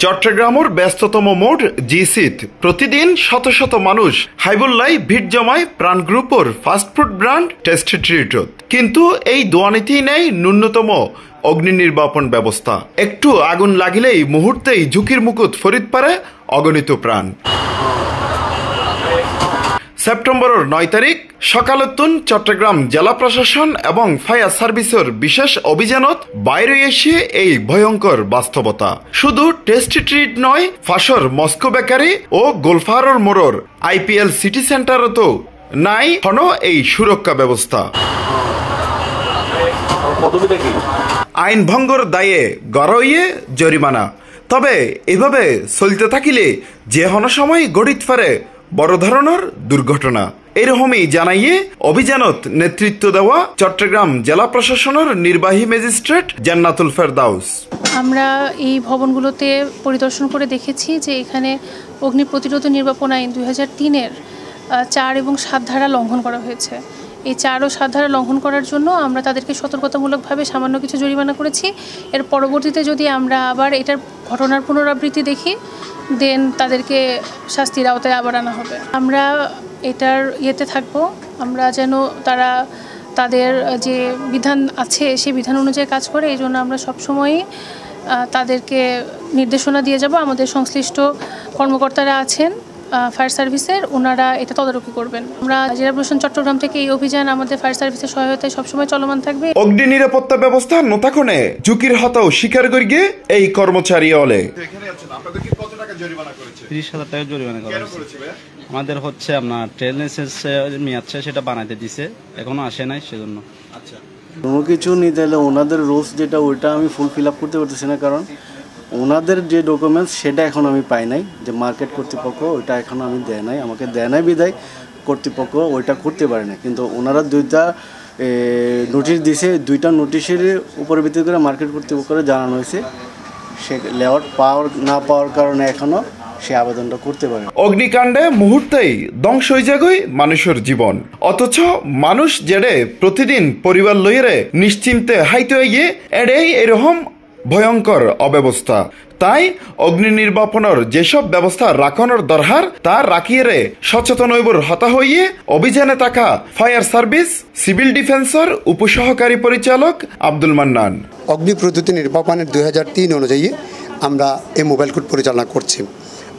চট্টগ্রামের ব্যস্ততম মোড় জিসিত প্রতিদিন শত শত মানুষ হাইবুল্লাই ভিড় জমায় প্রাণ গ্রুপের ফাস্টফুড ব্র্যান্ড টেস্টি ট্রিটত, কিন্তু এই দোয়ানিতেই নেই ন্যূনতম অগ্নি নির্বাপন ব্যবস্থা। একটু আগুন লাগিলেই মুহূর্তেই ঝুঁকির মুকুট ফরিদ পারে অগণিত প্রাণ। সেপ্টেম্বরের 9 তারিখ সকালতুন চট্টগ্রাম জেলা প্রশাসন এবং ফায়ার সার্ভিসের বিশেষ অভিযানত বাইরে এসে এই ভয়ঙ্কর বাস্তবতা। শুধু টেস্টি ট্রিট নয়, ফাঁসর মস্কো বেকারি ও গোলফারর মোড়র IPL সিটি সেন্টারতো নাই কোনো এই সুরক্ষা ব্যবস্থা। আইন ভঙ্গর দায়ে গড়ইয়ে জরিমানা। তবে এভাবে চলতে থাকিলে যে কোনো সময় গড়িত পারে বড় ধরনের দুর্ঘটনা। এরকমই জানাইয়ে অভিযানত নেতৃত্ব দেওয়া চট্টগ্রাম জেলা প্রশাসনের নির্বাহী ম্যাজিস্ট্রেট জান্নাতুল ফেরদাউস। আমরা এই ভবনগুলোতে পরিদর্শন করে দেখেছি যে এখানে অগ্নি প্রতিরোধ নির্বাপন আইন 2003-এর 4 এবং 7 ধারা লঙ্ঘন করা হয়েছে। এই 4 ও 7 ধারা লঙ্ঘন করার জন্য আমরা তাদেরকে সতর্কতামূলকভাবে সামান্য কিছু জরিমানা করেছি। এর পরবর্তীতে যদি আমরা আবার এটার ঘটনার পুনরাবৃত্তি দেখি, দেন তাদেরকে শাস্তির আওতায় আবার আনা হবে। আমরা এটার ইয়েতে থাকবো, আমরা যেন তারা তাদের যে বিধান আছে সেই বিধান অনুযায়ী কাজ করে, এই জন্য আমরা সবসময়ই তাদেরকে নির্দেশনা দিয়ে যাব। আমাদের সংশ্লিষ্ট কর্মকর্তারা আছেন ফায়ার সার্ভিসের, ওনারা এটা তদারকি করবেন। আমরা জেলা প্রশাসন চট্টগ্রাম থেকে এই অভিযান আমাদের ফায়ার সার্ভিসের সহায়তায় সবসময় চলমান থাকবে। অগ্নি নিরাপত্তা ব্যবস্থা নতাকনে ঝুঁকির হতাও স্বীকার করিয়ে এই কর্মচারী হলে 30,000 টাকা জরিমানা করা হয়েছে। আমাদের হচ্ছে আপনার ট্রেড লাইসেন্স মেয়াদ সেটা বানাইতে দিছে, এখনো আসে নাই, সেজন্য। আচ্ছা, কোনো কিছু নিতে হলে ওনাদের রুলস যেটা ওইটা আমি ফিল আপ করতে পারতেছি না, কারণ ওনাদের যে ডকুমেন্টস সেটা এখন আমি পাই নাই। যে মার্কেট কর্তৃপক্ষ ওইটা এখনও আমি দেয় নাই, আমাকে দেয় নাই বিদায় কর্তৃপক্ষ ওইটা করতে পারে না। কিন্তু ওনারা 2টা নোটিশ দিছে, 2টা নোটিশের উপর ভিত্তি করে মার্কেট কর্তৃপক্ষকে জানানো হয়েছে। সে লেআউট না পাওয়ার কারণে এখনও সে আবেদনটা করতে পারে। অগ্নিকাণ্ডে মুহূর্তেই ধ্বংস হয়ে যাগই মানুষের জীবন, অথচ মানুষ জেডে প্রতিদিন পরিবার লইরে নিশ্চিন্তে হাইতে গিয়ে এড়েই এরকম ভয়ঙ্কর অব্যবস্থা। তাই অগ্নি নির্বাপনের যেসব ব্যবস্থা রাখানোর দরকার তা রাখিয়ে সচেতন হইবর হতা হইয়ে অভিযানে থাকা ফায়ার সার্ভিস সিভিল ডিফেন্সের উপসহকারী পরিচালক আব্দুল মান্নান। অগ্নি প্রতিরোধ নির্বাপনের 2003 অনুযায়ী আমরা এই মোবাইল কোর্ট পরিচালনা করছি।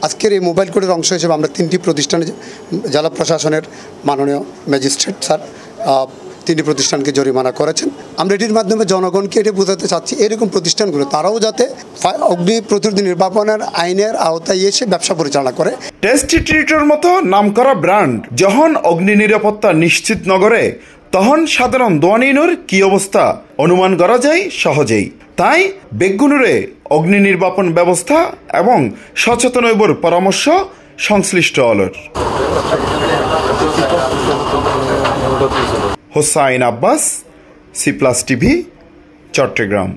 আজকের এই মোবাইল কোর্টের অংশ হিসেবে আমরা 3টি প্রতিষ্ঠানে জেলা প্রশাসনের মাননীয় ম্যাজিস্ট্রেট স্যার 3টি প্রতিষ্ঠানকে জরিমানা করেছেন। আমরা এটির মাধ্যমে জনগণকে এটি বোঝাতে চাচ্ছি, এরকম প্রতিষ্ঠানগুলো তারাও যাতে অগ্নি প্রতিরোধ নির্বাপনের আইনের আওতায় এসে ব্যবসা পরিচালনা করে। টেস্টি ট্রিটের মতো নামকরা ব্র্যান্ড যখন অগ্নি নিরাপত্তা নিশ্চিত নগরে, তখন সাধারণ দোয়ানিনুর কি অবস্থা অনুমান করা যায় সহজেই। তাই বেগুনুরে অগ্নি নির্বাপন ব্যবস্থা এবং সচেতন হইবর পরামর্শ সংশ্লিষ্ট অলর। Hossain Abbas, C+ TV, Chittagong.